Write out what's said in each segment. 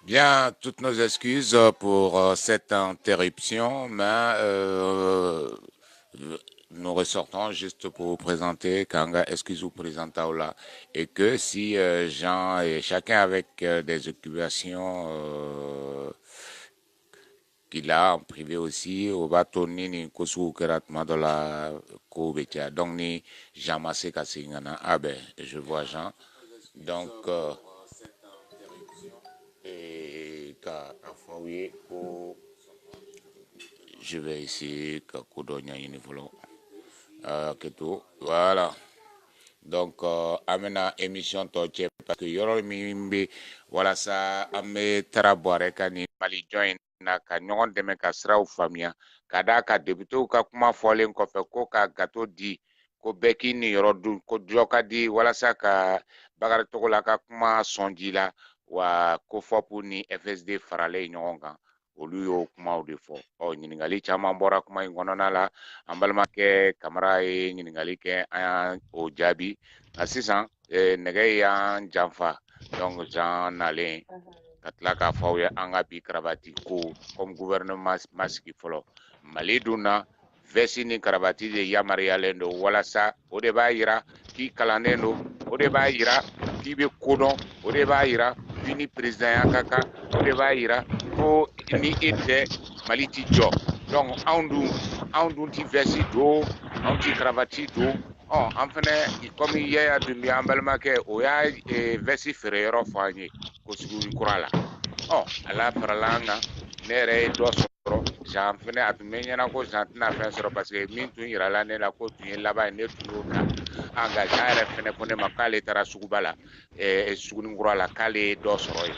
Bien, toutes nos excuses pour cette interruption, mais nous ressortons juste pour vous présenter Kanga excuse-vous présenta là et que si Jean et chacun avec des occupations qu'il a en privé aussi, on va tourner ni kosu keratma dans la kobetia. Donc ni Jean Massé Kassingana. Ah ben, je vois Jean. Donc et je vais essayer que Kodonya Univolo. Que tout. Voilà. Donc, amena émission toche parce que yoro mimbi voilà ça ame taraboare kani mali join na ka ɲɔgɔn dɛmɛ ka siraw faamuya ka da ka députés ka kuma fɔlen kɔfɛ ko ka gato di ko bɛɛ k'i ni yɔrɔ dun ko jɔ ka di walasa ka Bakari Togola ka kuma sɔnji la wa ko FOP ni FSD faralen ɲɔgɔn kan olu y'o kumaw de fɔ ɲininkali caman bɔra kuma in kɔnɔna la an balimakɛ Kamara ye ɲininkali kɛ an y'an o jaabi nka sisan nɛgɛ y'an janfa donc Jean nalen ka tila k'a fɔ aw ye an ka bi karabati ko comme gouvernement ma sigi fɔlɔ Mali dun na vɛsi ni karabati de yamaruyalen don walasa o de b'a yira k'i kalannen don o de b'a yira k'i bɛ kodɔn o de b'a yira k'i ni présidenya ka kan o de b'a yira ko ni e tɛ Mali ti jɔ donc anw dun ti vɛsi don anw ti karabati don an fɛnɛ comme Yaya Dumbuya an balimakɛ o y'a vɛsi feere yɔrɔ fɔ an ye ko Siguri kura la ala farala an kan ne yɛrɛ ye dɔ sɔrɔ Jean fɛnɛ a tun bɛ ɲɛna ko Jean tɛna fɛn sɔrɔ parce que min tun yirala ne la ko tun ye laban ne tun y'o ta nka Jean yɛrɛ fɛnɛ ko ne ma k'ale taara suguba la Suguni kura la k'ale ye dɔ sɔrɔ yen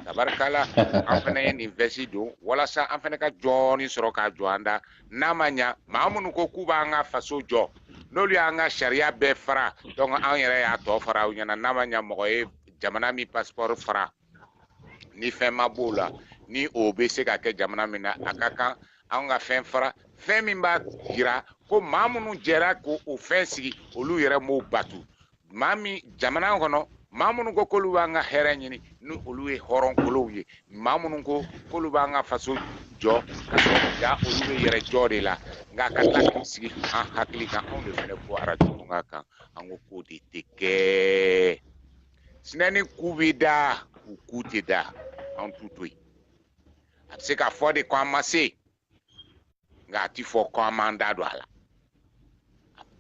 tabarikala an fɛnɛ ye nin vɛsi don walasa an fɛnɛ ka jɔɔni sɔrɔ k'a jɔ an da n'a ma ɲa maa minnu ko k'u b'an ka faso jɔ n'olu y'an ka sariya bɛɛ fara donc an yɛrɛ y'a tɔ fara aw ɲɛna n'a ma ɲa mɔgɔ ye jamana min passeport fara ni fɛn ma b'o la ni o bɛ se ka kɛ jamana min na a ka kan an ka fɛn fara fɛn min b'a yira ko maa minnu jɛra ko o fɛn sigi olu yɛrɛ m'o batu maa min jamana kɔnɔ mamunu ko kolubanga heranyini nu oluwe horon koloye mamunu ko kolubanga faso jo kaso ya oluwe yere jode la nga katla sigi an hakili kan on de fene ko aratu nga kan an ko de teke sinani kubida ou kutida en tutui c'est qu'à fois de commencer nga ti fo commandado ala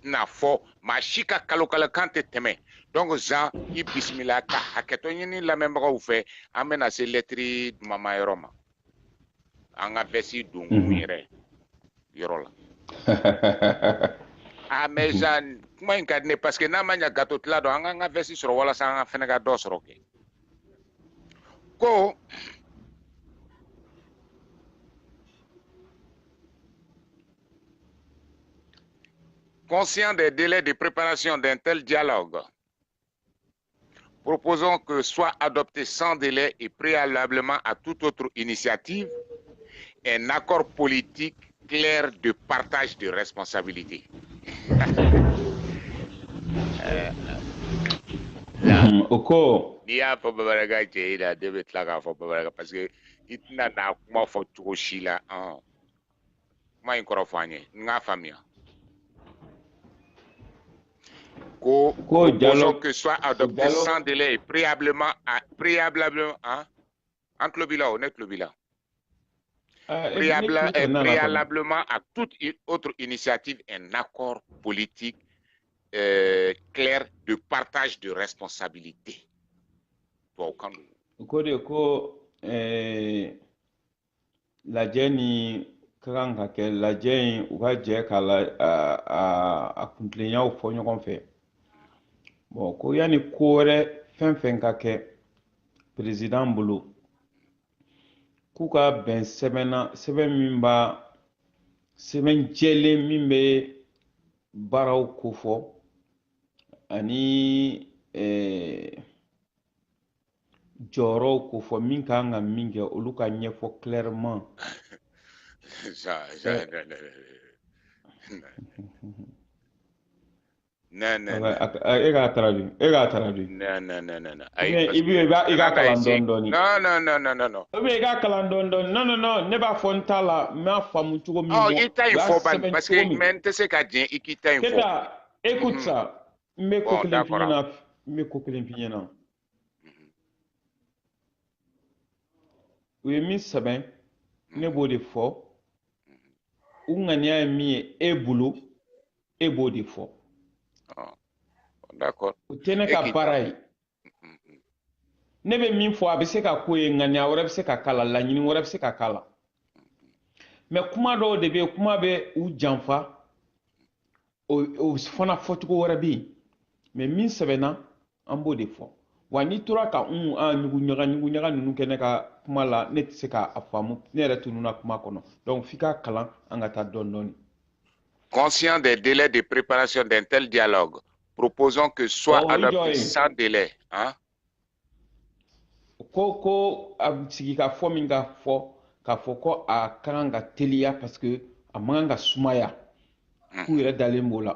na fo machika kalokala kante teme donc Jean i bismillah ka haketo nyini la membre fait amena se lettre mama yoroma anga vesi dungu yere yorola a mais Jean moi incarné parce que na manya gato tla do anga vesi sur wala sa fenega do soroke ko conscient des délais de préparation d'un tel dialogue, proposons que soit adopté sans délai et préalablement à toute autre initiative un accord politique clair de partage de responsabilités. Oko. Ni a fɔ bamanankan cɛ i la de bɛ tila k'a fɔ bamanankan parce que i tɛna n'a kuma fɔ cogo si la kuma in kɔrɔ fɔ an ye n k'a faamuya. Proposons que soit adopté sans délai et préalablement préalablement à toute autre initiative un accord politique clair de partage de responsabilité. Lajɛ ni ka kan ka kɛ lajɛ in u ka jɛ ka a kuntilenyaw fɔ ɲɔgɔn fɛ bon ko yani ko wɛrɛ fɛn fɛn ka kɛ président bolo k'u ka bɛn sɛbɛn min b'a sɛbɛn jɛlen min bɛ baaraw kofɔ ani jɔyɔrɔw kofɔ min ka kan ka min kɛ olu ka ɲɛfɔ clairement. Non. E ka traduire. Non. I ka kalan dɔɔni. Non. I ka kalan dɔɔni. Non. Ne b'a fɔ n t'a la n b'a faamu cogo min. Oh, i ta in fɔ ban parce que mais n tɛ se ka diɲɛ i k'i ta in fɔ. Keta, écoute ça. N bɛ ko kelen f'i ɲɛna. U ye min sɛbɛn ne b'o de fɔ. U ŋaniya ye min ye e bolo e b'o de fɔ. D'accord. O tɛ ne ka baara ye. Ne bɛ min fɔ a bɛ se ka k'o ye ŋaniya wɛrɛ bɛ se ka k'a la laɲini wɛrɛ bɛ se ka k'a la. Mais kuma dɔw de bɛ yen kuma bɛ u janfa o fana fɔcogo wɛrɛ bɛ yen mais min sɛbɛnna an b'o de fɔ wa n'i tora ka ɲugu ɲaga ninnu kɛ ne ka kuma la ne tɛ se k'a faamu ne yɛrɛ tununa kuma kɔnɔ donc f'i ka kalan an ka taa dɔɔni. Conscient des délais de préparation d'un tel dialogue, proposons que soit adopté sans délai. Ko a sigi ka fɔ min ka fɔ k'a fɔ ko a ka kan ka teliya parce que a man kan ka sumaya k'u yɛrɛ dalen b'o la.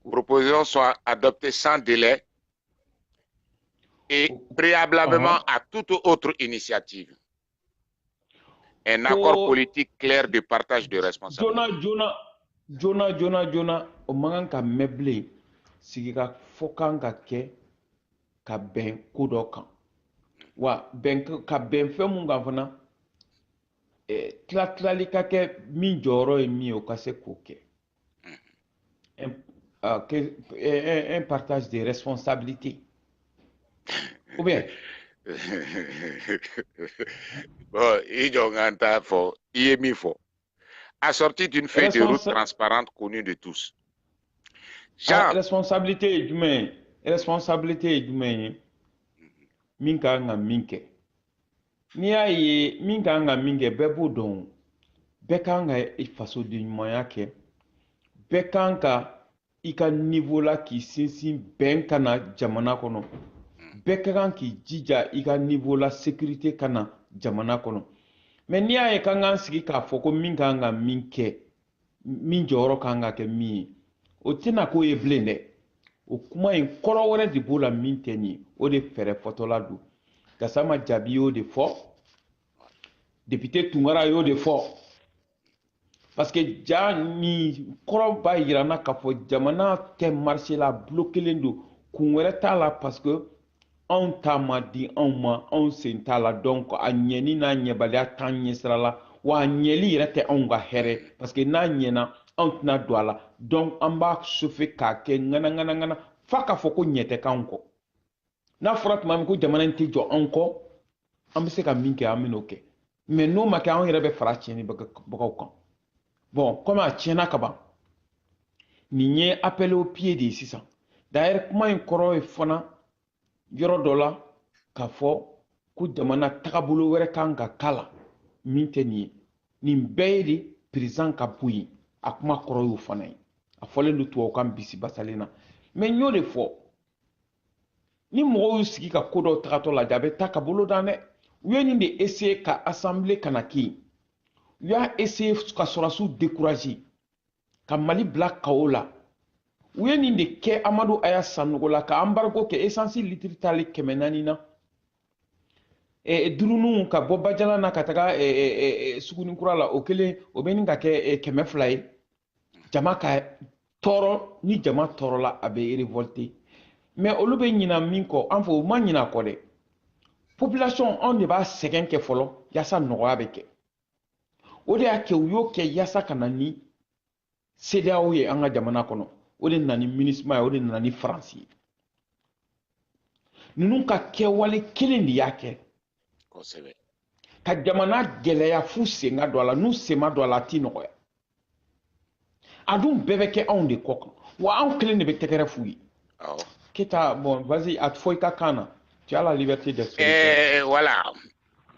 Proposons soit adopté sans délai et préalablement à toute autre initiative un accord politique clair de partage de responsabilité. Jona o man kan ka mɛn bilen sigi ka fɔ kan ka kɛ ka bɛn ko dɔ kan wa ka bɛn fɛn mun kan fana tilali ka kɛ min jɔyɔrɔ ye min ye o ka se k'o kɛ un partage de responsabilité ou bien bon i jɔ n t'a fɔ i ye min fɔ assorti d'une feuille de route transparente connue de tous. Responsabilité ye jumɛn ye min ka kan ka min kɛ n'i y'a ye min ka kan ka min kɛ bɛɛ b'o dɔn bɛɛ ka kan ka fasoden ɲumanya kɛ bɛɛ ka kan ka i ka niveau la k'i sinsin bɛn ka na jamana kɔnɔ bɛɛ ka kan k'i jija i ka niveau la sécurité ka na jamana kɔnɔ mais n'i y'a ye k'an k'an sigi k'a fɔ ko min ka kan ka min kɛ min jɔyɔrɔ ka kan ka kɛ min ye o tɛna k'o ye bilen dɛ o kuma in kɔrɔ wɛrɛ de b'o la min tɛ nin ye o de fɛrɛ fɔtɔla don Gassama Jabi y'o de fɔ député Tunkara y'o de fɔ parce que ja ni kɔrɔ b'a yira na k'a fɔ jamana tɛ marché la bloquelen don kun wɛrɛ t'a la parce que anw ta ma di anw ma anw sen t'a la donc a ɲɛni n'a ɲɛbaliya t'an ɲɛsira la wa a ɲɛli yɛrɛ tɛ anw ka hɛrɛ parce que n'a ɲɛna anw tɛna don a la donc an b'a chauffer k'a kɛ ŋanaŋanaŋana f'a k'a fɔ ko ɲɛ tɛ k'anw kɔ n'a fɔra tuma min ko jamana in tɛ jɔ anw kɔ an bɛ se ka min kɛ an bɛn'o kɛ mais n'o ma kɛ anw yɛrɛ bɛ fara tiɲɛnibagaw kan bon comme a tiɲɛna ka ban nin ye appel au pied de ye sisan d'ailleurs kuma in kɔrɔ ye fana yɔrɔ dɔ la k'a fɔ ko jamana tagabolo wɛrɛ kan ka k'a la min tɛ nin ye nin bɛɛ ye de président ka bɔ yen a kuma kɔrɔ y'o fana ye a fɔlen don tubabukan bisibasalen na mais n y'o de fɔ ni mɔgɔw y'u sigi ka ko dɔw tagatɔ lajɛ a bɛ taa ka bolo dan dɛ u ye nin de essayer ka assemblée kana kɛ yen u y'a essayer ka sɔrɔsiw décourager ka Mali bila kawo la u ye nin de kɛ Amadu Aya Sanogo la ka embargo kɛ essence litiri taali 400 na duruninw ka bɔ Bajala na ka taga Sugunikura la o kelen o bɛ nin ka kɛ 200 ye jama ka tɔɔrɔ ni jama tɔɔrɔla a bɛ révolter mais olu bɛ ɲina min kɔ an fɛ u ma ɲina kɔ dɛ population anw de b'a sɛgɛn kɛ fɔlɔ yaasa nɔgɔya bɛ kɛ o de y'a kɛ u y'o kɛ yaasa ka na ni CEDEAO ye an ka jamana kɔnɔ o de nana ni MINUSMA ye o de nana ni Faransi ye ninnu ka kɛwale kelen de y'a kɛ kosɛbɛ ka jamana gɛlɛya f'u sen ka don a la n'u sen ma don a la a ti nɔgɔya a dun bɛɛ bɛ kɛ anw de kɔ kan wa anw kelen de bɛ tɛgɛrɛ f'u ye Keta bon vas-y a fɔ i ka kan na tu as la liberté d'exprimer voilà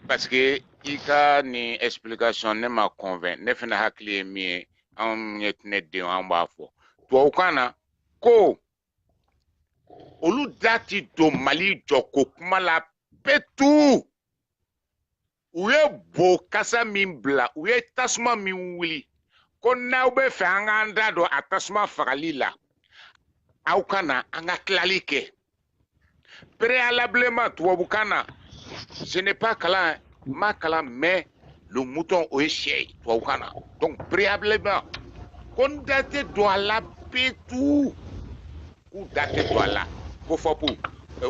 parce que i ka ni explication ne ma convainc ne fana hakili ye min ye anw ye ne den an b'a fɔ tubabukan na ko olu da ti don Mali jɔ ko kuma la petu u ye bo kasa min bila u ye tasuma min wuli ko n'aw bɛ fɛ an k'an da don a tasuma fagali la aw ka na an ka tilali kɛ préalablement tubabukan na je n'ai pas kalan ma kalan mais le mouton o ye sɛ ye tubabukan na donc préalablement ko n da tɛ don a la petu k'u da tɛ don a la ko fɔ pour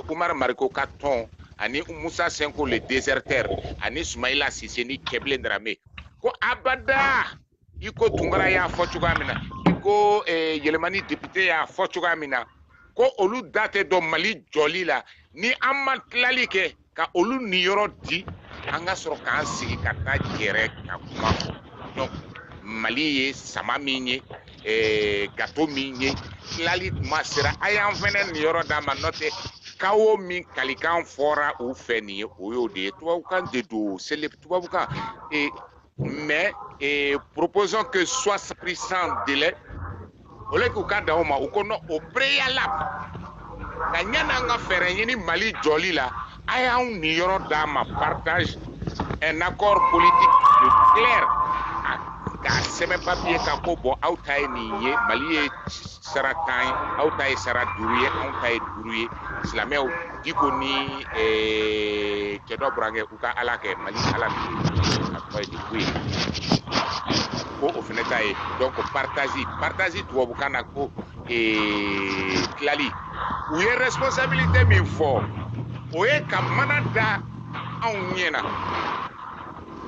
Umar Mariko ka tɔn ani Musa Senko le déserteur ani Sumaila Sise ni Kɛbilen Dramé ko abada i ko Tunkara y'a fɔ cogoya min na i ko yɛlɛmani député y'a fɔ cogoya min na ko olu da tɛ don Mali jɔli la ni an ma tilali kɛ ka olu niyɔrɔ di an ka sɔrɔ k'an sigi ka taa gɛrɛ ka kuma fɔ donc Mali ye sama min ye gato min ye tilali tuma sera a y'an fɛnɛ niyɔrɔ d'an ma n'o tɛ kawo min kalikan fɔra u fɛ nin ye o y'o de ye tubabukan de don tubabukan mais proposons que soit pris sans délai au lieu k'u ka dan o ma u ko non au préalable ka ɲan'an ka fɛɛrɛ ɲini Mali jɔli la a y'anw niyɔrɔ d'an ma partage un accord politique clair k'a sɛbɛn papier kan ko bon aw ta ye nin ye Mali ye sara 10 ye aw ta ye sara 5 ye anw ta ye 5 ye silamɛw Diko ni cɛ dɔ burankɛ u ka ala kɛ Mali ala ni a tɔgɔ ye di ko ye ko o fɛnɛ ta ye donc partage tubabukan na ko tilali u ye responsabilité min fɔ o ye ka mana da anw ɲɛna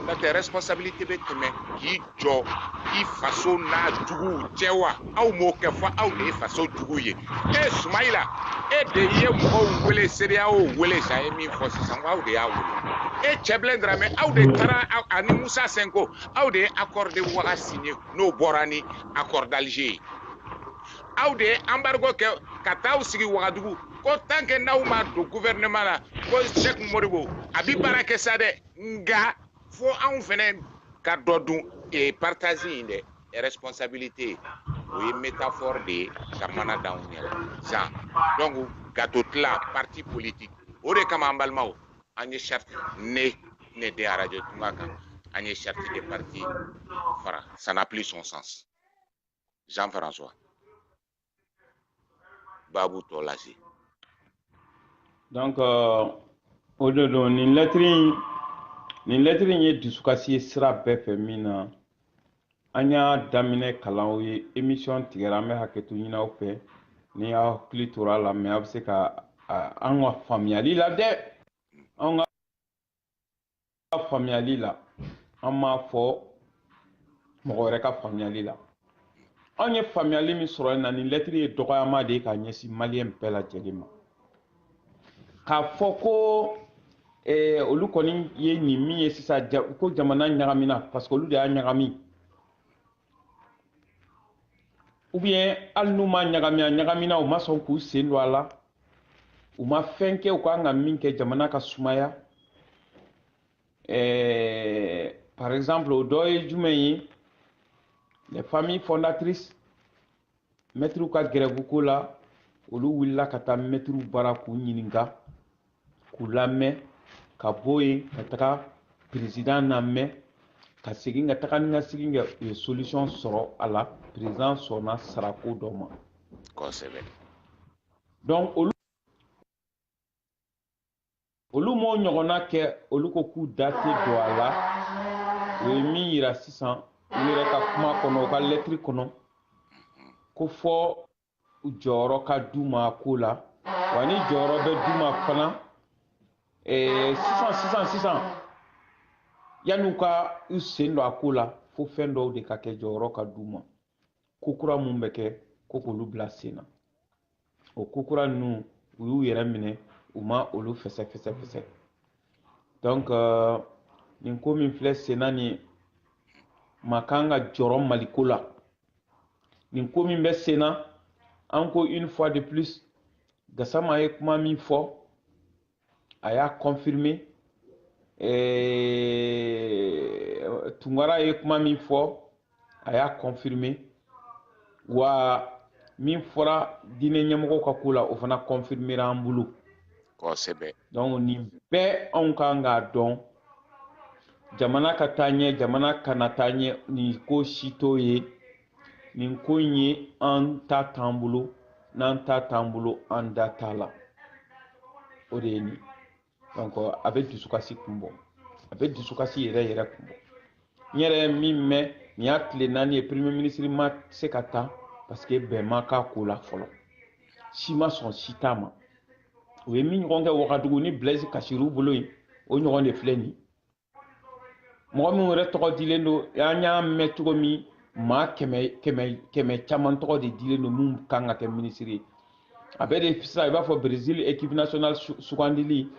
n'o tɛ responsabilité bɛ tɛmɛ k'i jɔ i faso n'a juguw cɛ wa aw m'o kɛ fɔ aw de ye faso jugu ye Sumaila e de ye mɔgɔw wele CEDEAO wele sa ye min fɔ sisan ko aw de y'a wele Kɛbilen Dramé aw de taara ani Musa Senko aw de ye accord de Ouaga signé n'o bɔra ni accord d'Alger ye aw de ye embargo kɛ ka taa aw sigi Ouagadougou ko tant que n'aw ma don gouvernement la ko Cheikh Modibo a bi baara kɛ sa dɛ nka fo anw fɛnɛ ka dɔ dun partage in dɛ responsabilité o ye métaphore de ye ka mana d'anw ɲɛ Jean donc gato tila parti politique o de kama an balimaw an ye charte ne de radio Tunga kan an ye charte de parti fara ça n'a plus son sens Jean-François babu tɔ lase. Donc o de don nin lettre in ye dusukasi ye sira bɛɛ fɛ min na an y'a daminɛ kalanw ye émission tigɛra an bɛ hakɛto ɲini aw fɛ ni y'aw hakili tora a la mais a bɛ se ka an ka faamuyali la dɛ an ka faamuyali la an m'a fɔ mɔgɔ wɛrɛ ka faamuyali la an ye faamuyali min sɔrɔ yen na nin lettre ye dɔgɔyama de ye k'a ɲɛsin maliyɛn bɛɛ lajɛlen ma k'a fɔ ko olu kɔni ye nin min ye sisan ko jamana ɲagamina parce que olu de y'a ɲagami ou bien hali n'u ma ɲagami a ɲagamina u ma sɔn k'u sen don a la u ma fɛn kɛ u kan ka min kɛ jamana ka sumaya par exemple o dɔ ye jumɛn ye les familles fondatrices maîtres ka grève ko la olu wulila ka taa maîtres bara k'u ɲininka k'u lamɛn ka bɔ yen ka taga président lamɛn ka segin ka taga ni ka segin kɛ u ye solution sɔrɔ a la président sɔnna sarako dɔ ma kosɛbɛ donc olu m'o ɲɔgɔnna kɛ olu ko k'u da tɛ don a la o ye min yira sisan u yɛrɛ ka kuma kɔnɔ u ka lettre kɔnɔ ko fɔ jɔyɔrɔ ka d'u ma ko la wa ni jɔyɔrɔ bɛ d'u ma fana sisan yan'u ka u sen don a ko la fo fɛn dɔw de ka kɛ jɔyɔrɔ ka d'u ma ko kura mun bɛ kɛ ko k'olu bila sen na o ko kura ninnu u y'u yɛrɛ minɛ u ma olu fɛsɛ donc nin ko min filɛ sen na nin ma kan ka jɔrɔ maliko la nin ko min bɛ sen na an ko une fois de plus Gassama ye kuma min fɔ a y'a confirmer Tunkara ye kuma min fɔ a y'a confirmer wa min fɔra diinɛ ɲɛmɔgɔw ka ko la o fana confirmer an bolo kosɛbɛ donc nin bɛɛ anw kan k'a dɔn jamana ka taa ɲɛ jamana kana taa ɲɛ nin ko si t'o ye nin ko in ye an ta t'an bolo n'an ta t'an bolo an da t'a la o de ye nin donc a bɛ dusukasi kun bɔ a bɛ dusukasi yɛrɛ kun bɔ n yɛrɛ min mɛn nin y'a tile 4 ye premier ministre ma se ka taa parce que bɛn ma k'a ko la fɔlɔ si ma sɔn si t'a ma o ye min ɲɔgɔn kɛ Wagadugu ni Blaise Kasirou bolo yen o ɲɔgɔn de filɛ nin mɔgɔ min yɛrɛ tɔgɔ dilen don an y'a mɛn cogo min maa kɛmɛ caman tɔgɔ de dilen don mun kan ka kɛ ministre ye a bɛ de sisan i b'a fɔ Brésil équipe nationale sugandili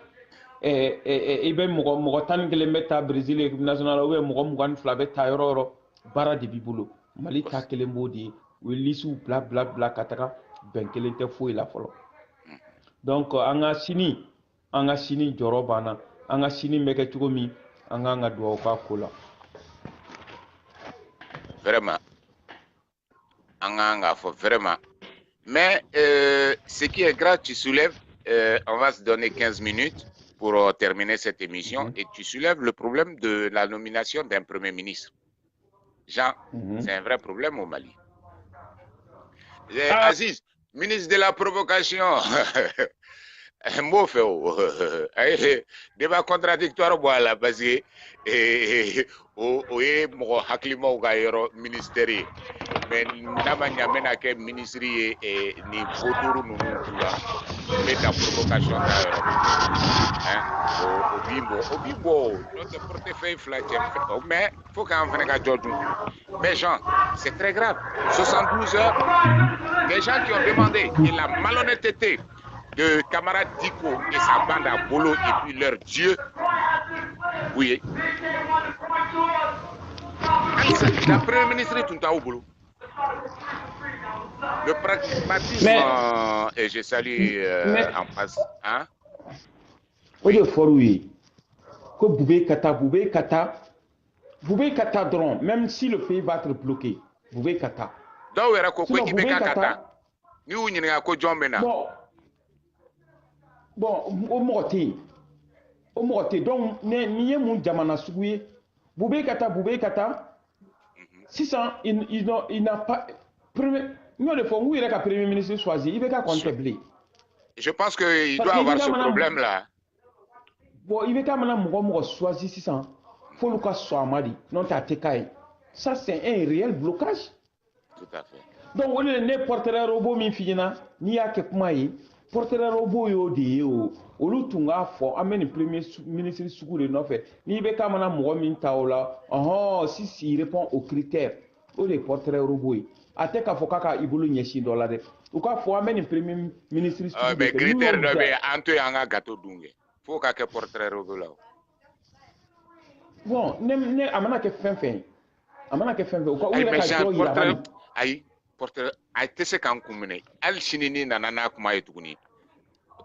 i bɛ mɔgɔ 11 bɛ taa Brésil équipe nationale ou bien mɔgɔ 22 bɛ taa yɔrɔ yɔrɔ baara de b'i bolo Mali ta kelen b'o de ye u ye lisiw bila ka taga bɛn kelen tɛ foyi la fɔlɔ donc an ka sini jɔrɔ banna an ka sini bɛ kɛ cogo min an kan ka dugawu k'a ko la vraiment an kan k'a fɔ vraiment mais ce qui est grave tu soulèves on va se donner 15 minutes pour terminer cette émission et tu soulèves le problème de la nomination d'un premier ministre. Jean, c'est un vrai problème au Mali. Aziz, ministre de la provocation, un mot fait, débat contradictoire voilà parce que mɔgɔ hakilimaw ka yɔrɔ ministère ye mais n'a ma ɲa bɛna kɛ ministre ye ni vautour ninnu la n bɛ ta provocation ta yɔrɔ o b'i bɔ n'o tɛ portefeuille fila cɛ mais faut k'an fana ka jɔ dun mais Jean c'est très grave 72 heures des gens qui ont demandé et la malhonnêteté de camarade Diko et sa bande à Bolo et puis leur dieu oui le premier ministre tout à Bolo le pragmatisme et je salue en passe hein o de fɔr'u ye ko Boubé Kata dɔrɔn même si le pays va être bloqué Boubé Kata dɔw yɛrɛ ko i bɛ ka taa ni y'u ɲininka ko jɔn bɛ na bon o mɔgɔ tɛ yen donc nin ye mun jamana sugu ye Boubé Kata sisan il n'a pas Nous, le fond, où il est le Premier ministre choisi, il va contempler. Je pense qu'il doit avoir ce problème-là. Bon, il va quand même choisir 600. Il faut le soit Mali, non t'as. Ça, c'est un réel blocage. Tout à fait. Donc, on est né porteur robot, mi fina, ni a que moi, porteur robot yo de yo. Olu tunga fo ameni premier ministre Soukou de Nofé. Ni be kamana mouwa min taola. Si il répond aux critères. Ou les porteurs robots. Ate ka fo kaka ibulu nyeshi dola de. Ou ka fo ameni premier ministre Soukou de mais critère de be anto yanga gato dunge. Faut ka ke portrait robot là. Bon, ne amana ke fin. Amana ke fin. Ou ka ou ka portrait ay portrait ay tese kan kumene. Al shinini nanana kuma yetuguni.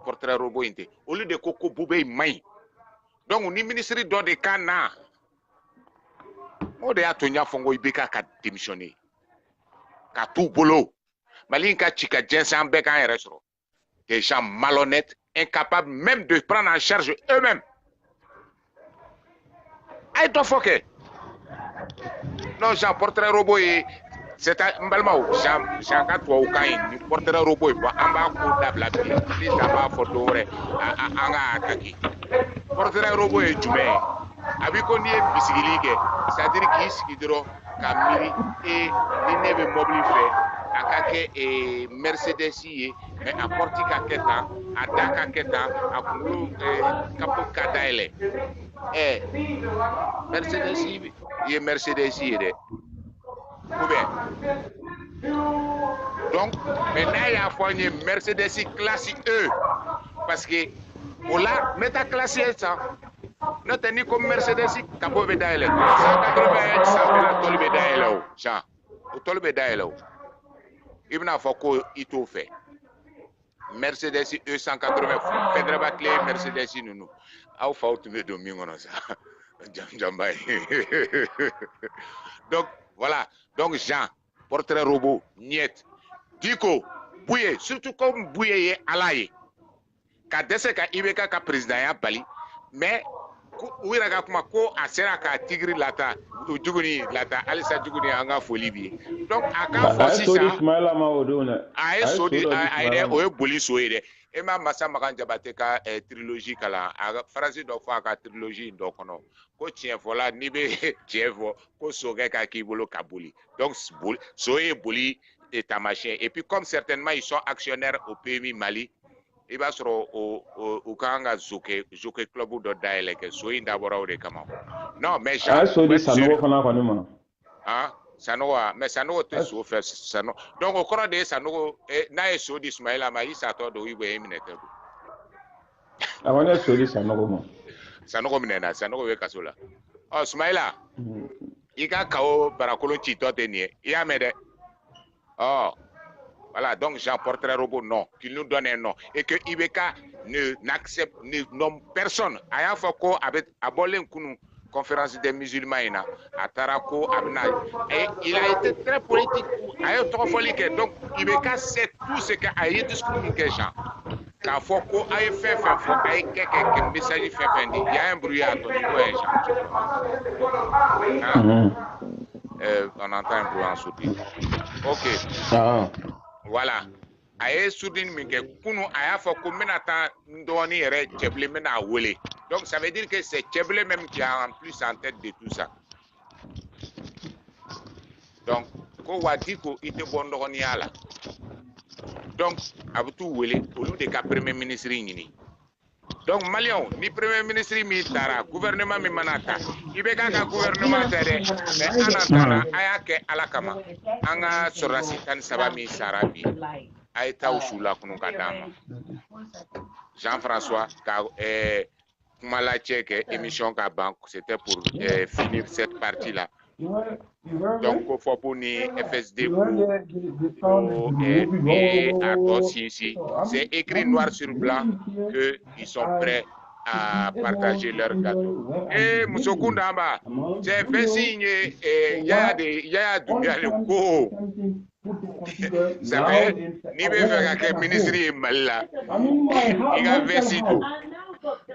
Portrait robot inte au lieu de koko boubé mai donc ni ministre do de kana o de atonya fongo ibeka ka démissionner ka tout bolo malinka chika jensan be kan resro des gens malhonnêtes incapables même de prendre en charge eux-mêmes ay to foke non Jean portrait robot et c'est un balmao Jean ka to kan ni portrait robot ba amba ko dabla bi ni taba photo re anga akaki portrait robot e jume abiko ni bisigili ke c'est-à-dire ki sikidro kamiri et ni nebe mobile fait akake e Mercedes yi mais apporti ka keta adaka keta akulu kapo kadaile Mercedes yi Mercedes yi de donc maintenant il y a fourni Mercedes classe E parce que voilà meta classe ça non tenu comme Mercedes capo bedaile 180 ça tol bedaile Jean tol bedaile ibna foko ito fait Mercedes E 180 Pedra clé Mercedes nous au faut me domingo ça jambay donc voilà. Donc, Jean, portrait robot, niet. Diko, Bouye, surtout comme Bouye alaye. Ka dese ka ibeka ka président ya bali, mais ouira ka kuma ko asera ka tigri lata, juguni lata, alisa juguni anga folie bi. Donc, aka fosi ça. Aye sodi aye oye boli soye. Ema masa makan jabate ka trilogie kala phrase do fa ka trilogie do kono ko tien fola ni be tien fo ko soge ka ki bolo kabuli donc soye boli et ta machin et puis comme certainement ils sont actionnaires au PMI Mali il va sur au kanga zoke club do daile ke soye d'abord au de kama non mais ça ah Sanoa, mais Sanoa te so fait Sano. Donc au cours de Sanoa, na so di Ismaïla Maï sato do ibe eminete. Awana so di Sanoa mo. Sanoa minena, Sanoa we kasola. Oh Ismaïla. Ika kao barakolo chito tenie. Ya mede. Oh. Voilà, donc Jean portrait robot non, qu'il nous donne un nom et que Ibeka ne n'accepte nomme personne. Aya foko avec abolen kunu conférence des musulmans à Tarako Abna et il a été très politique à trop folie donc Ibeka sait tout ce qu'a eu discours que Jean quand Foko a fait quelques messages fait il y a un bruit à ton niveau Jean on entend un bruit en sourdine ok voilà aye sourdine mais que kunu aya Foko menata ndoni ere cheble mena wole. Donc ça veut dire que c'est Tcheblé même qui a en plus en tête de tout ça. Donc, ko wadi ko ite bondo là. Donc, abutu wele au lieu de ka premier ministre ni. Donc Malion ni premier ministre mi tara gouvernement mi manata. Ibe ka gouvernement tere mais anatana aya ke alakama. Anga sorasi tan sabami sarabi. Aita usula kunu kadama. Jean-François ka Kumala Tchèque, émission à banque, c'était pour finir cette partie-là. Donc, il faut pour nous FSD et à ici. C'est écrit noir sur blanc qu'ils sont prêts à partager leur gâteau. Et Moussokundamba, c'est fait signer il y a du go. Ça fait, ni bien faire que le ministre est mal là. Il a versé tout.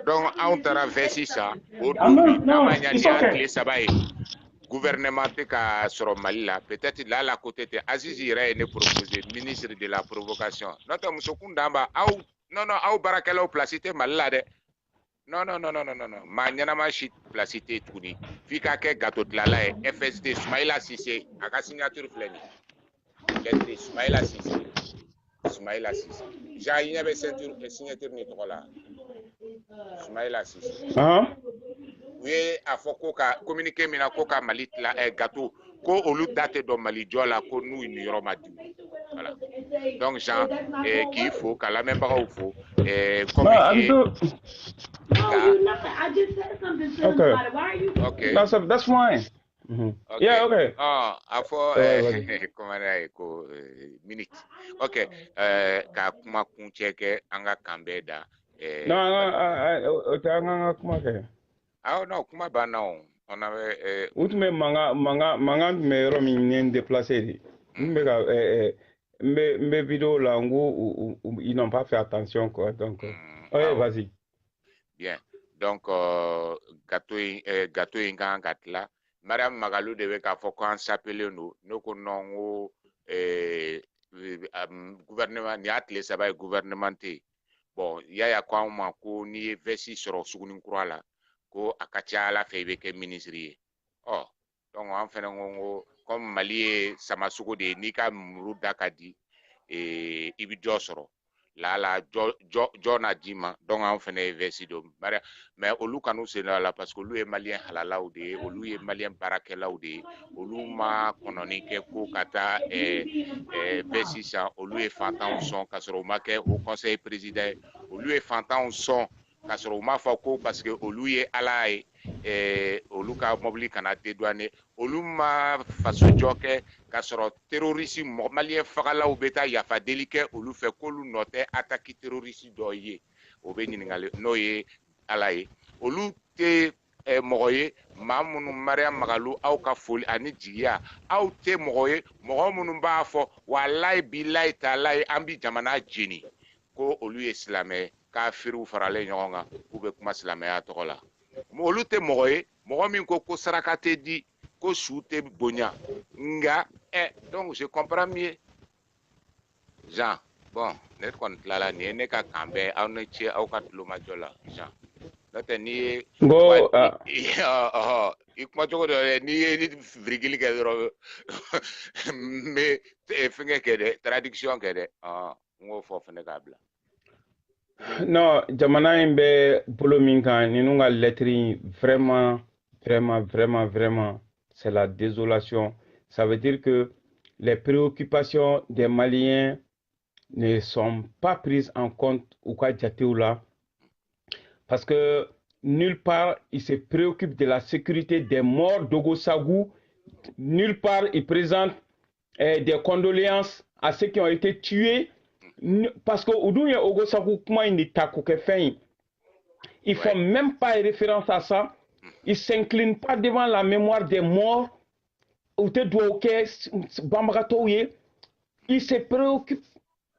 Donc, on t'a fait ça. Au début, on a dit à clé ça va. gouvernementé ka soro Mali la peut-être là la côté te Aziz yɛrɛ ne proposé ministre de la provocation n'o tɛ muso kun d'an ba aw non non aw baarakɛlaw place tɛ Mali la dɛ non non non non non non maa ɲɛnama si place tɛ tuguni f'i ka kɛ gâteau dilala ye FSD Soumaïla Cissé a ka signature filɛ nin lettre Soumaïla Cissé Jean i ɲɛ bɛ signature ni tɔgɔ la Soumaïla Cissé u ye a fɔ ko ka communiqué min na ko ka Mali tila gâteau ko olu da tɛ dɔn Mali jɔ la ko n'u ni yɔrɔ ma di voilà donc Jean k'i fo ka lamɛnbagaw fo comme I just said something to him about it. Why are you? Okay. That's fine. Okay. Yeah, okay. A fɔ comment dire ko minute. Okay. Ka kuma kuncɛ kɛ an ka kan bɛɛ da. Non, kuma kɛ. Ah non, kuma banna o. On avait U tun bɛ mankan tun bɛ yɔrɔ min ne déplacé de. N bɛ ka n bɛ vidéo la n ko ils n'ont pas fait attention quoi donc. Vas-y. Bien. Donc gâteau in kan ka tila. Mariam Magalou de bɛ k'a fɔ ko an s'appelé no ko non ko gouvernement ni y'a tile saba ye gouvernement tɛ yen. Bon Yaya ko an ma ko n'i ye vesti sɔrɔ Sugunikura la ko a ka ca Ala fɛ i bɛ kɛ ministre ye. Donc an fɛnɛ ko comme Mali ye sama sugu de ye n'i ka muru da ka di i bɛ jɔ sɔrɔ. La jɔ na d'i ma donc an fɛnɛ ye vesti don mais olu kan'u sen la parce que olu ye malien halalaw de ye olu ye malien baarakɛlaw de ye olu ma kɔnɔni kɛ ko ka taa vesti san olu ye fantanw sɔn ka sɔrɔ u ma kɛ au conseil président olu ye fantanw sɔn ka sɔrɔ u ma fɔ ko parce que olu ye Ala ye olu ka mobili kana dédouaner olu ma faso jɔ kɛ ka sɔrɔ terroriste malien fagalaw bɛ taa yafa deli kɛ olu fɛ k'olu nɔ tɛ attaque terroriste dɔ ye o bɛ ɲininkali n'o ye Ala ye olu tɛ mɔgɔ ye maa minnu Mariam Magalou aw ka foli ani jigiya aw tɛ mɔgɔ ye mɔgɔ minnu b'a fɔ walayi bilayi talayi an bi jamana jeni ko olu ye silamɛ kafiriw faralen ɲɔgɔn kan k'u bɛ kuma silamɛya tɔgɔ la olu tɛ mɔgɔ ye mɔgɔ min ko saraka tɛ di ko su tɛ bonya nga donc je comprends mieux Jean bon ne kɔni tilala nin ye ne ka kan bɛɛ aw ni ce aw ka tulomajɔ la Jean n'o tɛ n'i ye i kumacogo dɔ n'i ye ni virgule kɛ dɔrɔn n bɛ fɛnkɛ kɛ dɛ traduction kɛ dɛ n k'o fɔ fɛnɛ k'a bila. Non, jamana in bɛ bolo min kan ninnu ka lettre vraiment c'est la désolation. Ça veut dire que les préoccupations des Maliens ne sont pas prises en compte au cas jatew la parce que nulle part ils se préoccupent de la sécurité des morts d'Ogosagou, nulle part ils présentent des condoléances à ceux qui ont été tués. Parce que ils font même pas référence à ça. Ils s'inclinent pas devant la mémoire des morts. Ils se préoccupent.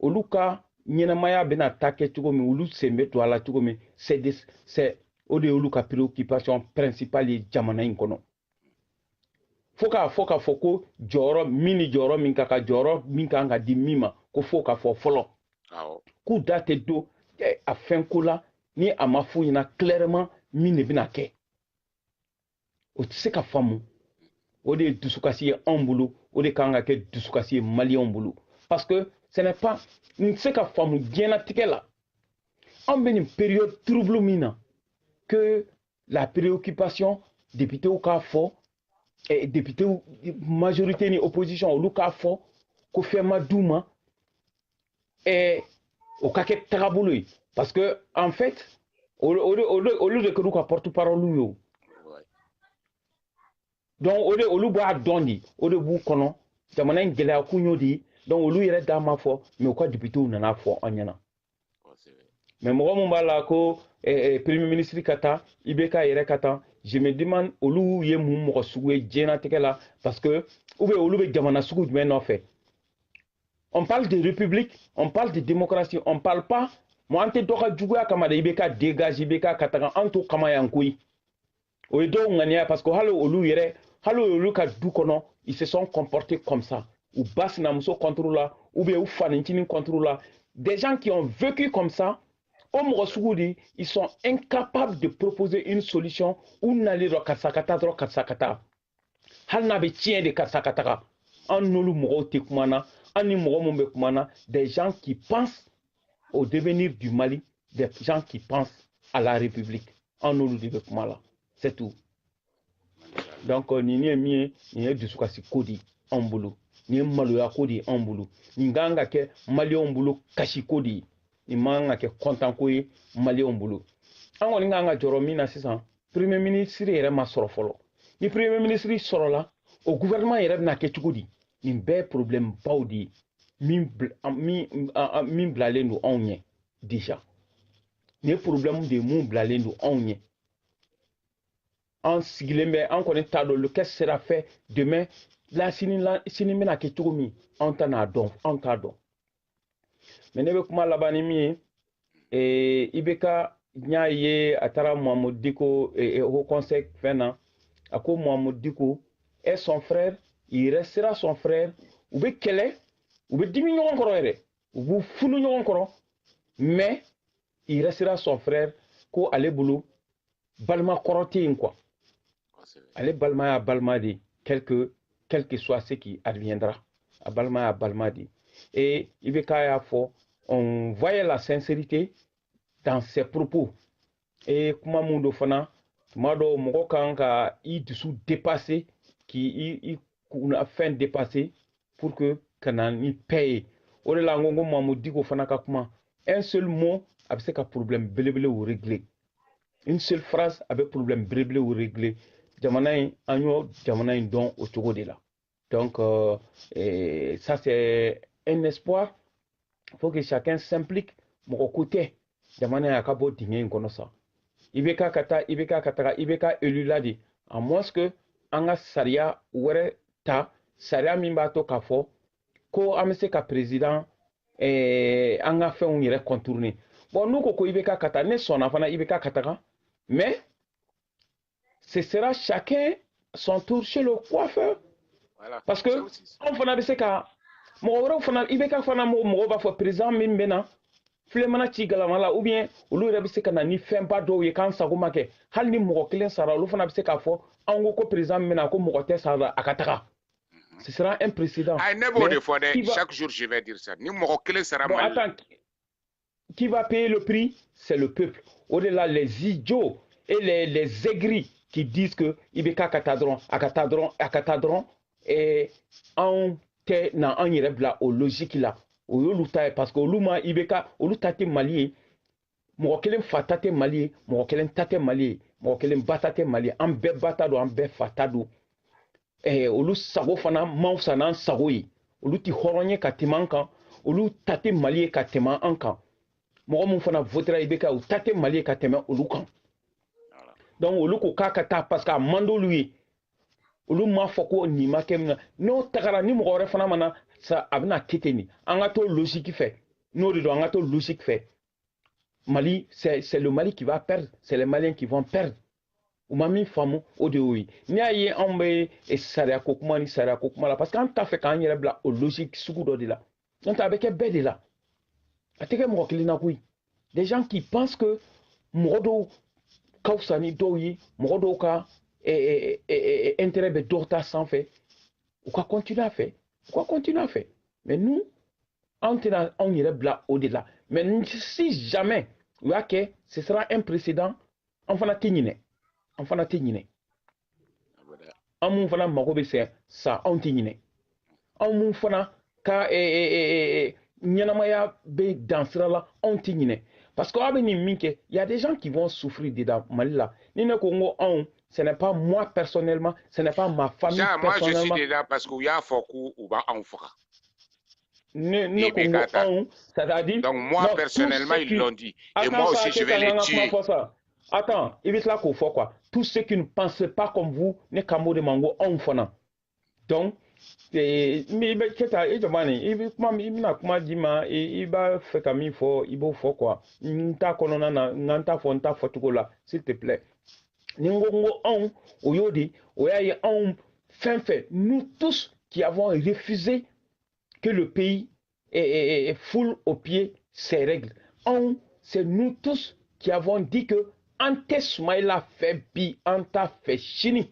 Oluka nyenamaya bena take tugomi ulu se meto ala tugomi c'est oluka préoccupation principale ye jamana inkono. Foka foko joro mini joro minkaka joro minkanga di mima ko foka fo folo ku date do a fenkula ni amafu ina clairement mine bina ke o tse ka famu o de dusukasi ambulu o de kanga ke dusukasi malien ambulu parce que ce n'est pas ni tse ka famu diena tikela en une période trouble mina que la préoccupation député au ka fo et député majorité ni opposition au luka fo ko fema douma et au kake tagabulu parce que en fait au lieu de que nous porte-parole yo donc au lieu ba dondi au lieu bu kono jamana ngela kunyo di donc au lieu yere dama fo mais quoi député ou nana fo anyana mais mo mo bala ko premier ministre kata ibeka yere kata je me demande au lieu ye mu mo suwe jena tekela parce que ou be au lieu jamana sugu mais non fait. On parle de république, on parle de démocratie, on ne parle pas. Moi, ante doka djugwa kama de ibeka dégage ibeka katanga anto kama yankui. Oedo ngania parce que halo olu yere Halo Luka Dukono, ils se sont comportés comme ça. Ou Basnamuso contre là, ou bien ou Fanintini contre là. Des gens qui ont vécu comme ça, ils sont incapables de proposer une solution où n'aller dans Katsakata. Halnabe tient de Katsakata. En nous kumana, en des gens qui pensent au devenir du Mali, des gens qui pensent à la République. En nous kumala. C'est tout. Donc, ni mi ni dusukasi kodi en bulu. Ni maloya kodi en bulu. Ni nganga ke mali en bulu kashi kodi. Ni manga ke kontan koyi mali en bulu. An woni nganga joro mina sisan. Premier ministre yɛrɛ ma sɔrɔ fɔlɔ. Ni premier ministre sɔrɔ la, o gouvernement yɛrɛ bɛna kɛ cogo di? Nin bɛɛ problème baw de min bilalen don anw ɲɛ déjà. Ni problème de mun bilalen don anw ɲɛ. En sigilen bɛ an kɔni t'a dɔn le qu'est-ce sera fait demain la sini bɛna kɛ cogo min an t'a dɔn an t'a dɔn mais ne bɛ kuma laban ni min ye IBK n y'a ye a taara Mamadou Diko au conseil fɛn na a ko Mamadou Diko est son frère il restera son frère u bɛ kɛlɛ u bɛ dimi ɲɔgɔn kɔrɔ yɛrɛ u b'u funu ɲɔgɔn kɔrɔ mais il restera son frère ko ale bolo balima kɔrɔ tɛ yen quoi. Ale balma à balmadi, quel que soit ce qui adviendra. À balmadi. Et Ibeka Fo, on voyait la sincérité dans ses propos. Et comment Mundo Fana, Mado Mogokanga, il dessous dépassé, qui a fait dépasser pour que Kanani paye. Ore la ngongo Mamoudiko Fana Kakuma, un seul mot avec un problème belébélé ou réglé. Une seule phrase avec problème belébélé ou réglé. Jamanaï anyo jamanaï don au Togo de là. Donc ça c'est un espoir. Il faut que chacun s'implique. Mon côté jamanaï akabo dingé kono ça. Ibeka élu là dit à moins que anga saria were ta saria mimbato kafo ko amese ka président anga fait on irait contourner. Bon nous koko Ibeka kata ne son enfant Ibeka kataka mais ce sera chacun son tour chez le coiffeur. Voilà. Parce que on fana be se ka mo woro fana Ibeka fana mo ba fo président min bena flemana ci galamala ou bien olu re be se ka na ni fɛn ba do ye kan sago make hal ni mo kelen sara olu fana be se ka fo an ko président mena ko mo te sara akataka. Ce sera un précédent. I never de fois chaque jour je vais dire ça. Ni mo kelen sara bon, attends, qui va payer le prix? C'est le peuple. Au-delà les idiots et les aigris qui disent que Ibeka akatadron et en te na en irebla au logique là au luta parce que luma Ibeka au luta te mali mo kelen fatate mali mo kelen tate mali mo kelen batate mali en be batado en be fatado olu sago fana mausa nan sago yi olu ti horonye katimanka olu tate mali katema anka mo mun fana votera Ibeka ou tate mali katema olu kan. Donc olu ko kakata parce que mando lui olu ma foko ni makem no takara ni mo fana mana sa abna kiteni anga to logique fait no do anga to logique fait Mali c'est le Mali qui va perdre, c'est les Maliens qui vont perdre ou mami famu o de oui ni aye ambe et saria kokuma ni saria kokuma la parce que quand ta fait quand il bla au logique sugu do de là on ta avec be de là ateke mo kilina kui des gens qui pensent que modo kausani doyi modo ka intérêt de dorta sans fait ou quoi continuer à faire mais nous on irait bla au-delà mais si jamais que ce sera un précédent on fana tignine on mun fana magobe c'est ça on tignine on mun fana ka nyanamaya be dansera là on tignine parce que il y a des gens qui vont souffrir dedans Mali là ni ne Congo on ce n'est pas moi personnellement, ce n'est pas ma famille personnellement. Moi je suis dedans parce qu'il y a Fokou ou va en fera. C'est-à-dire. Donc moi personnellement ils l'ont dit et moi aussi je vais les tuer. Attends, il va là qu'on fait quoi? Tous ceux qui ne pensent pas comme vous, ne kamo de mango en fana. Donc mais il va faire comme il faut quoi. N'ta konona na n'ta fonta fotukola s'il te plaît. Ningongo on oyodi oyaye on fin fait, nous tous qui avons refusé que le pays foule au pied ses règles, c'est nous tous qui avons dit que Ante Soumaïla fait bi, Anta fait chini.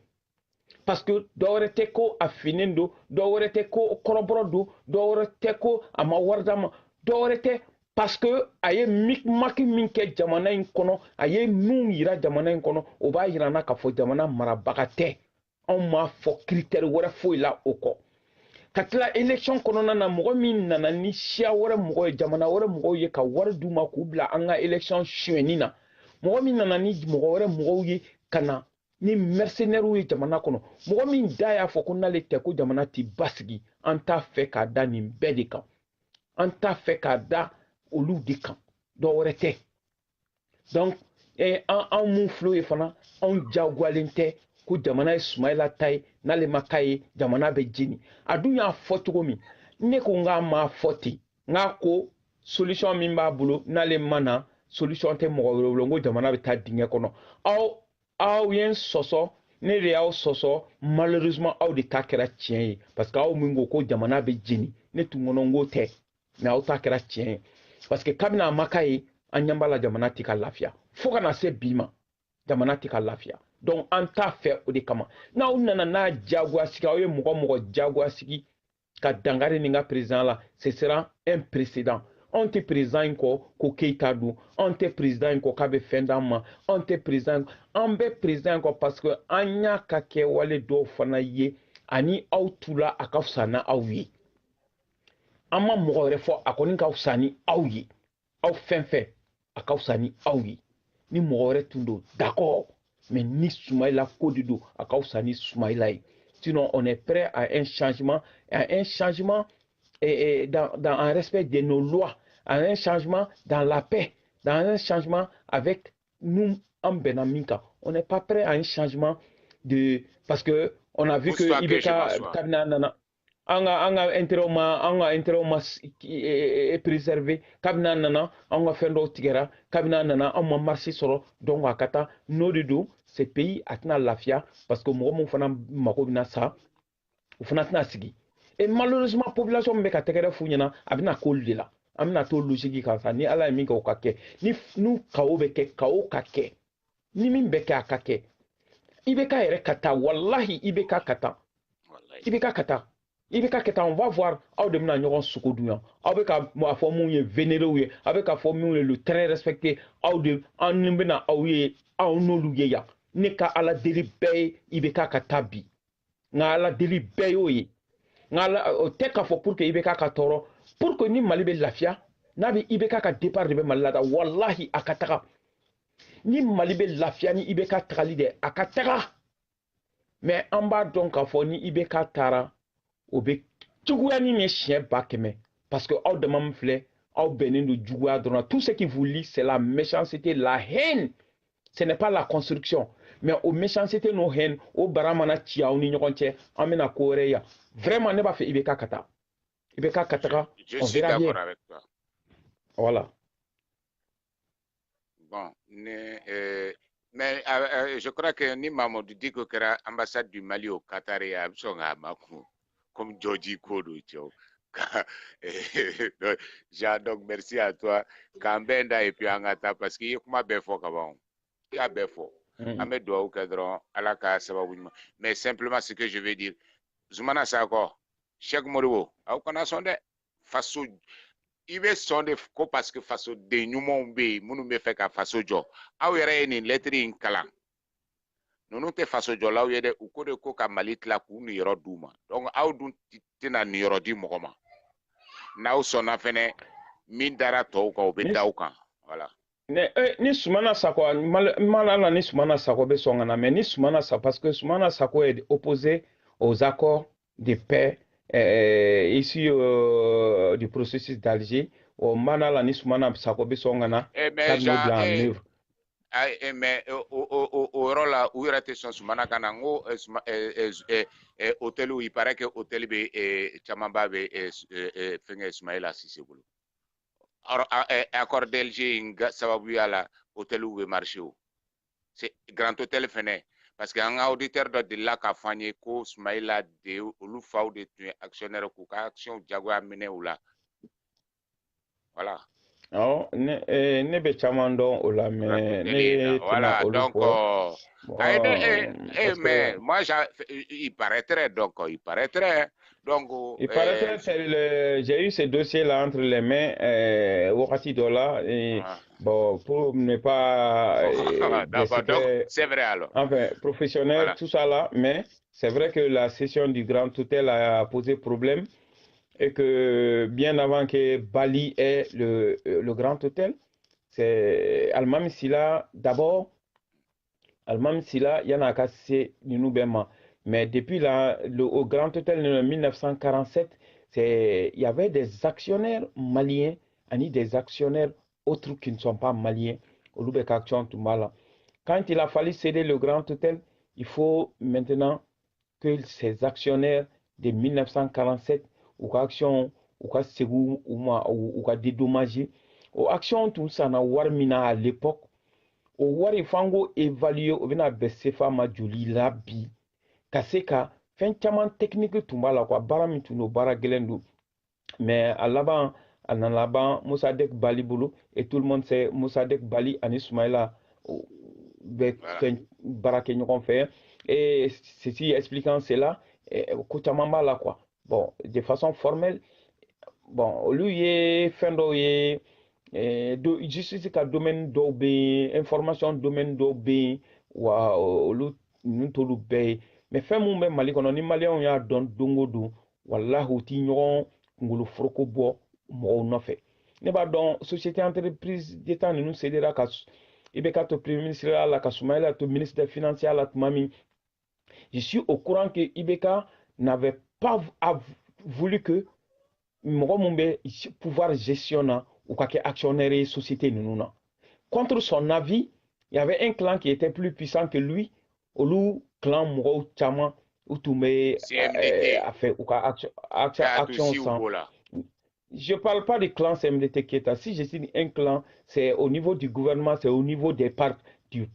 Parce que dɔwɛrɛ ko a finen do, dɔwɛrɛ ko kɔrɔbɔrɔ do, dɔwɛrɛ ko a ma wari d'a ma, dɔwɛrɛ parce que a ye maki min kɛ jamana in kɔnɔ, a ye nun yira jamana in kɔnɔ, o b'a yira na k'a fɔ jamana marabaga tɛ. Anw m'a fɔ critère wɛrɛ foyi la o kɔ. Ka tila élection kɔnɔna na mɔgɔ min nana ni siya wɛrɛ mɔgɔ ye, jamana wɛrɛ mɔgɔw ye ka wari d'u ma k'u bila an ka élection suɲɛni na. Mɔgɔ min nana ni mɔgɔ wɛrɛ mɔgɔw ye ka na ni mercenaires ye jamana kɔnɔ. Mɔgɔ min da y'a fɔ ko n'ale tɛ ko jamana ti basigi, an t'a fɛ k'a da nin bɛɛ de kan. An t'a fɛ k'a da olu de kan. Dɔ wɛrɛ tɛ. Donc, an mun filɛ ye fana, anw jagoyalen tɛ ko jamana ye Soumaïla ta ye, n'ale ma k'a ye, jamana bɛ jeni. A dun y'a fɔ cogo min, ne ko n k'a ma fɔ ten, n k'a ko solution min b'a bolo, n'ale ma na, solution tɛ mɔgɔ wɛrɛ bolo, n ko jamana bɛ taa dingɛ kɔnɔ. Aw ye n sɔsɔ, ne de y'aw sɔsɔ, malheureusement aw de ta kɛra tiɲɛ ye, parce que aw min ko ko jamana bɛ jeni, ne tun kɔnɔ n ko tɛ, mais aw ta kɛra tiɲɛ ye. Parce que kabini a ma k'a ye, an ɲɛ b'a la jamana tɛ ka lafiya. Fo kana se bi ma, jamana tɛ ka lafiya. Donc an t'a fɛ o de kama. N'aw nana n'a jagoya sigi, aw ye mɔgɔ mɔgɔ jagoya sigi ka dangari nin ka président la, ce sera un précédent. Anw tɛ président in kɔ ko Keita don, anw tɛ président in kɔ k'a bɛ fɛn d'an ma, anw tɛ président, an bɛ président in kɔ parce que an y'a ka kɛwale dɔw fana ye ani aw tula a ka fisa n'aw ye. An ma mɔgɔ wɛrɛ fɔ a kɔni ka fisa ni aw ye, aw fɛn fɛn a ka fisa ni aw ye. Ni mɔgɔ wɛrɛ tun don, d'accord, mais ni Soumaïla ko de don a ka fisa ni Soumaïla ye. Sinon on est prêt à un changement dans un respect de nos lois, à un changement dans la paix, dans un changement avec nous en Benaminka. On n'est pas prêt à un changement de... Parce que on a vu que Ibeka Kabina Nana, anga intérêt ma préservé, Kabina Nana, anga fendo tigera, Kabina Nana, anga marché solo, donc akata, no de do, ce pays atna lafia, parce que moi mon fana makobina sa, ou fana tna sigi. Et malheureusement, la population mbe ka tɛgɛrɛ fu ɲɛna a bɛna k'olu de la an bɛna to logique kan sa ni ala ye min kɛ o ka kɛ ni kawo bɛ kɛ kawo ka kɛ ni min bɛ kɛ a ka kɛ i bɛ ka yɛrɛ ka taa wallahi i bɛ ka taa i bɛ ka taa i bɛ ka kɛ taa on va voir aw de bɛna ɲɔgɔn sogo dun yan aw bɛ ka fɔ mun ye vénérés ye aw bɛ ka fɔ mun ye le très respecté aw de an ni bɛna aw ye aw n'olu ye yan ne ka ala deli bɛɛ ye i bɛ ka taa bi nka ala deli bɛɛ y'o ye. O tɛ k'a fɔ pour que IBK ka tɔɔrɔ pour que ni Mali bɛ lafiya n'a bɛ IBK ka départ de bɛ Mali la da wallahi a ka taga ni Mali bɛ lafiya ni IBK tagali dɛ a ka taga mais an b'a dɔn k'a fɔ ni IBK taara o bɛ juguya ni nin siɲɛ 100 parce que aw dama min filɛ aw bɛnnen don juguya dɔrɔn tout ce qui vous lie c'est la méchanceté la haine ce n'est pas la construction mais o méchanceté no haine o bara mana ci aw ni ɲɔgɔn cɛ an bɛna ko wɛrɛ yan vraiment ne b'a fait IBK kata IBK kata je suis d'accord avec toi voilà bon mais je crois que ni Mamadou dit que kera ambassade du Mali au Qatar et à comme Georgie Kodo donc merci à toi Kambenda et puis Angata parce que kuma befo kabon ya befo ame doa ou kadron alaka sababu mais simplement ce que je veux dire Zoumana Sako, Cheikh Moriwo, au qu'on a sondé, face il veut sonder parce que face au dénouement, nous me fait qu'à face au jour. Ah, il y a une lettre in Kalan. Nous nous te face au jour là où il y a des ou de coca malit la pour nous yoro douma. Donc, ah, d'où t'es un yoro di mokoma. Now, son affaire, mindara toka ou bedauka. Voilà. Ni Soumana Sako, malala ni Soumana Sako be songana, mais ni Soumana Sako, parce que Soumana Sako est opposé aux accords de paix ici du processus d'Alger. Au Manala ni Soumana Sako be songana, mais au rôle où il y a des Soumana Kanango, hôtel où il paraît que hôtel be Chamamba be Fenge Ismaïla Sisebulu. Accord d'Alger sababu yala hôtel où marché c'est grand hôtel fene parce que un auditeur de la k'a fɔ an ye ko Sumayila de olu faw de tun ye actionnaire k'u ka action jagoya minɛ u la voilà. awɔ ne bɛ caman dɔn o la mais ne voilà tɛna olu donc fɔ mais moi il paraîtrait donc il paraîtrait j'ai eu ce dossier là entre les mains wakati dɔ la bon pour ne pas c'est vrai alors enfin professionnel voilà. Tout ça là mais c'est vrai que la session du Grand Hôtel a posé problème et que bien avant que Bali ait le Grand Hôtel, c'est Almami Sila d'abord. Almami Sila, il y en a cassé Bema. Mais depuis au Grand Hôtel de 1947, il y avait des actionnaires maliens, et des actionnaires autres qui ne sont pas maliens. Quand il a fallu céder le Grand Hôtel, il faut maintenant que ces actionnaires de 1947 ou action ou ka segu ou ka dédommager o action tout ça na warmina à l'époque o wari fango évaluer o bena besefa ma joli la bi kaseka fen chaman technique tumba la quoi barami tuno bara gelendu mais à l'avant Moussadek Bali bolo et tout le monde sait Moussadek Bali ani Soumaïla barake ɲɔgɔn fɛ et ceci expliquant cela ko caman b'a la quoi bon de façon formelle bon olu ye fɛn dɔw ye justice ka domaine dɔw bɛ yen information domaine dɔw bɛ yen wa olu ninnu t'olu bɛɛ ye mais fɛn mun bɛ Mali kɔnɔ ni maliyɛnw y'a dɔn don o don walahi u ti ɲɔgɔn kunkolo foroko bɔ mɔgɔw nɔfɛ ne b'a dɔn société entreprise d'état ninnu cédera ka IBK to premier ministre la ka Soumaïla to ministre des finances la tuma min je suis au courant que IBK n'avait pas voulu que mɔgɔ mun bɛ pouvoir gestion na ou ka kɛ actionnaire ye société ninnu na contre son avis il y avait un clan qui était plus puissant que lui olu clan mɔgɔw caman u tun bɛ a fɛ u ka action san. Je ne parle pas du clan CMDT Keta. Si je dis un clan, c'est au niveau du gouvernement, c'est au niveau du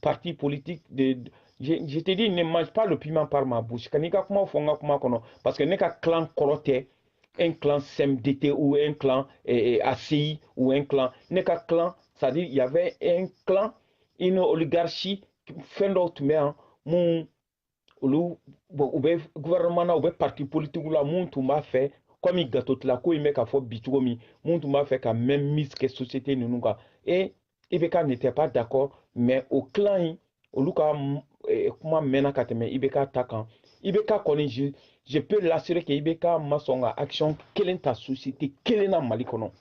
parti politique. Je te dis, ne mange pas le piment par ma bouche. Parce que n'est qu'un clan Korote, un clan CMDT ou un clan ACI ou un clan. N'est qu'un clan, c'est-à-dire il y avait un clan, une oligarchie, fin d'autre, mais mon gouvernement ou parti politique ou la moun tout m'a fait. Comme il gâteau la ko il met qu'à faire bitoumi mon tout m'a fait qu'à même mise que société nous et IBK n'était pas d'accord mais au clan au luka comment mena kateme IBK attaquant IBK connaît je peux l'assurer que IBK ma son action quelle est ta société quelle est na Mali kono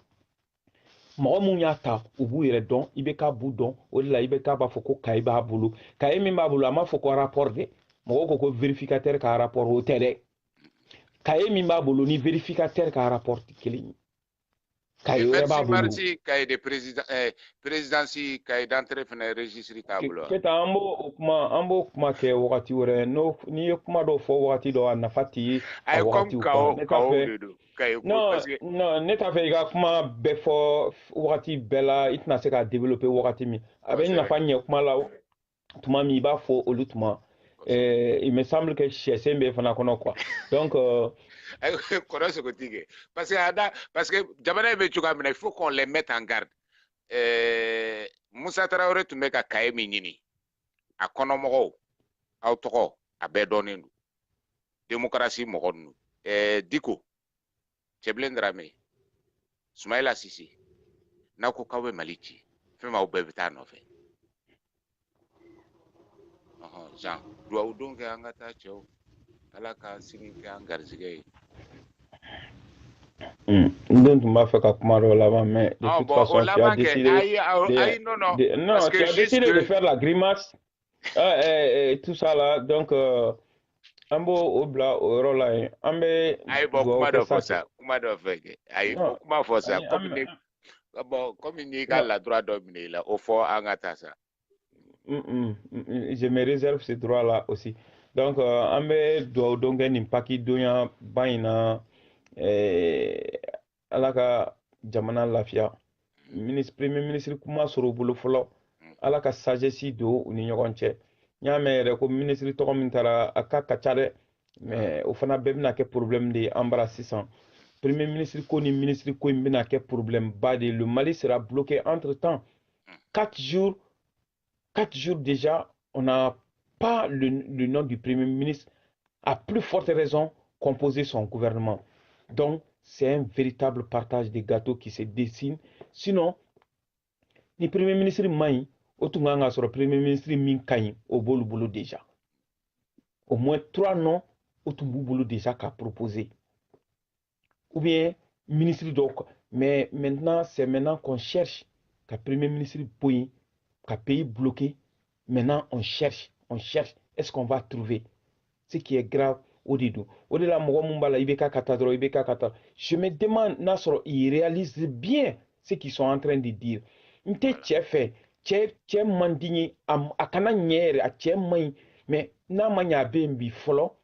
mɔgɔ mun y'a ta u b'u yɛrɛ dɔn IBK b'u dɔn o de la IBK b'a fɔ ko kaye b'a bolo kaye min b'a bolo a m'a fɔ ko rapport de mɔgɔw ko vérificateur ka rapport o tɛ dɛ kaye min b'a bolo ni vérificateur ka rapport kelen kaye wɛrɛ b'a bolo kaye de présidence kaye d'entrée fana registre t'a bolo keta an b'o kuma kɛ wagati wɛrɛ n'i ye kuma dɔw fɔ wagati dɔ a nafa t'i ye a wagatiw non ne t'a fɛ i ka kuma bɛɛ fɔ wagati bɛɛ la i tɛna se ka développer wagati min a bɛ nafa ɲɛ kuma la tuma min i b'a fɔ olu tuma il me semble que sɛsɛn bɛ fana kɔnɔ quoi donc parce que jamana bɛ cogoya min na il faut qu'on les mette en garde Musa Traoré tun bɛ ka kaye min ɲini a kɔnɔmɔgɔw aw tɔgɔ a bɛɛ dɔnnen don démocratie mɔgɔ ninnu Diko Cɛbilen Darame Soumaïla Cissé n'aw ko k'aw bɛ Mali ci fɛn m'aw bɛɛ bɛ taa nɔfɛ Jean duwawu don kɛ an ka taa cɛw Ala ka sini kɛ an garizigɛ ye n tun b'a fɛ ka kuma dɔ laban mais de toute façon tu as décidé de faire la grimace tout ça là donc an b'o bila o yɔrɔ la yen an bɛ kuma dɔ fɔ sa kuma dɔ fɛ kɛ ayi kuma fɔ sa comme n'i ka ladura dɔ minɛ i la o fɔ an ka taa sa je me réserve ce droit là aussi donc an bɛ dugawu don kɛ nin paki donya ba in na Ala ka jamana lafiya premier ministre kuma sɔrɔ u bolo fɔlɔ Ala ka sagesse don u ni ɲɔgɔn cɛ nyame re ko ministre to min tara aka kachare mais o fana be bina ke problème de ambra 600 premier ministre ko ni ministre ko bina ke problème ba de le Mali sera bloqué entre temps 4 jours déjà on n'a pas le nom du premier ministre, à plus forte raison composer son gouvernement. Donc c'est un véritable partage des gâteaux qui se dessine. Sinon ni premier ministre maï otunganga sur le premier ministre min kayi au boulot déjà. Au moins 3 noms otumbu boulot déjà qu'a proposé. Ou bien ministre donc. Mais maintenant c'est maintenant qu'on cherche qu'un premier ministre Boyi, qu'un pays bloqué. Maintenant on cherche. Est-ce qu'on va trouver? Ce qui est grave au dedans. Au-delà je me demande Nasro, ils réalisent bien ce qu'ils sont en train de dire. Nte fait tche mandini am akana nyere a tche mai mais na manya bembi folo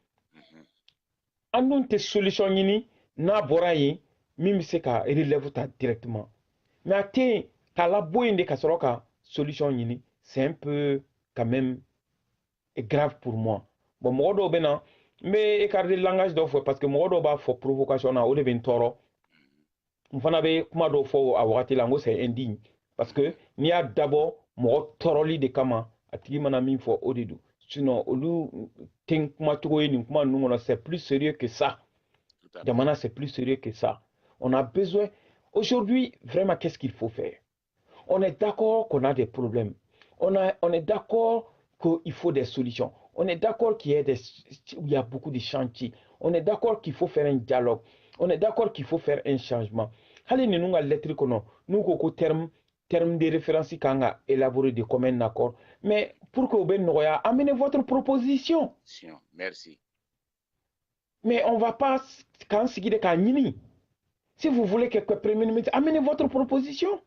andun te solution yini na borayi mimi se ka relève ta directement mais até kala boyinde ka soroka solution yini c'est un peu quand même grave pour moi bon modo bena mais écarter le langage do fo parce que modo ba fo provocation na o de ben toro mfana be kuma do fo a wakati lango c'est indigne parce que ni a d'abord mo toroli de kama atigi mana min fo odidu sinon olu ten kuma togo ni kuma nungono c'est plus sérieux que ça jamana c'est plus sérieux que ça on a besoin aujourd'hui vraiment qu'est-ce qu'il faut faire on est d'accord qu'on a des problèmes on est d'accord qu'il faut des solutions on est d'accord qu'il y a beaucoup de chantiers on est d'accord qu'il faut faire un dialogue on est d'accord qu'il faut faire un changement hali ni nunga lettre kono nuko ko terme de référence kanga élaborer de commun accord mais pour que ben noya amenez votre proposition. Merci. Mais on va pas quand sigide ka nini. Si vous voulez que premier ministre amenez votre proposition.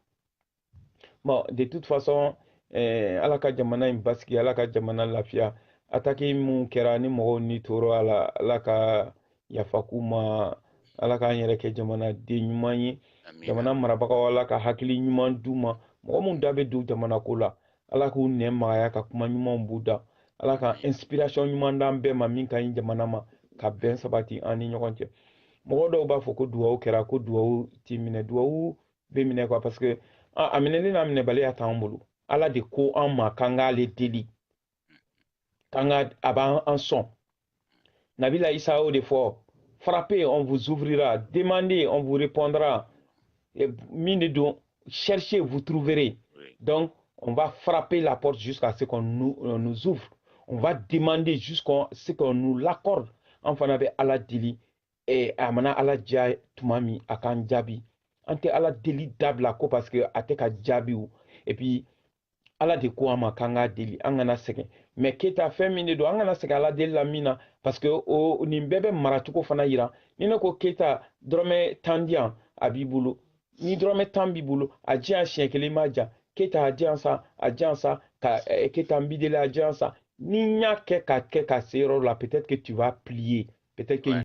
Bon, de toute façon alaka jamana imbaski alaka jamana lafia ataki mu kera ni mo ni toro alaka yafakuma alaka nyere ke jamana de nyumanyi jamana marabaka wala ka hakili nyuman duma mo mun dabe du jamana kola alaka unne maya ka kuma nyuman buda alaka inspiration nyuman dan be ma min kan jamana ma ka ben sabati ani nyokonte mo do ba foko duwa kera ko duwa timine duwa be mine quoi parce que amine na mine bale atambulu ala de ko en ma kanga le deli kanga aba en son Nabila Isao des fois frappez on vous ouvrira demandez on vous répondra mine cherchez vous trouverez donc on va frapper la porte jusqu'à ce qu'on nous ouvre on va demander jusqu'à ce qu'on nous l'accorde enfin avec ala deli et amana ala jay tumami akan jabi ante ala deli dabla ko parce que ateka jabi ou et puis ala de ko ama kanga deli angana seke mais keta femine do angana seke ala deli la mina parce que o ni bebe maratuko fana yira ni ko keta drome tandian abibulu ni drome tambibulu ajian chien maja keta ajiansa ka keta mbidele ajiansa ni nya ke ka sero la peut-être que tu vas plier peut-être que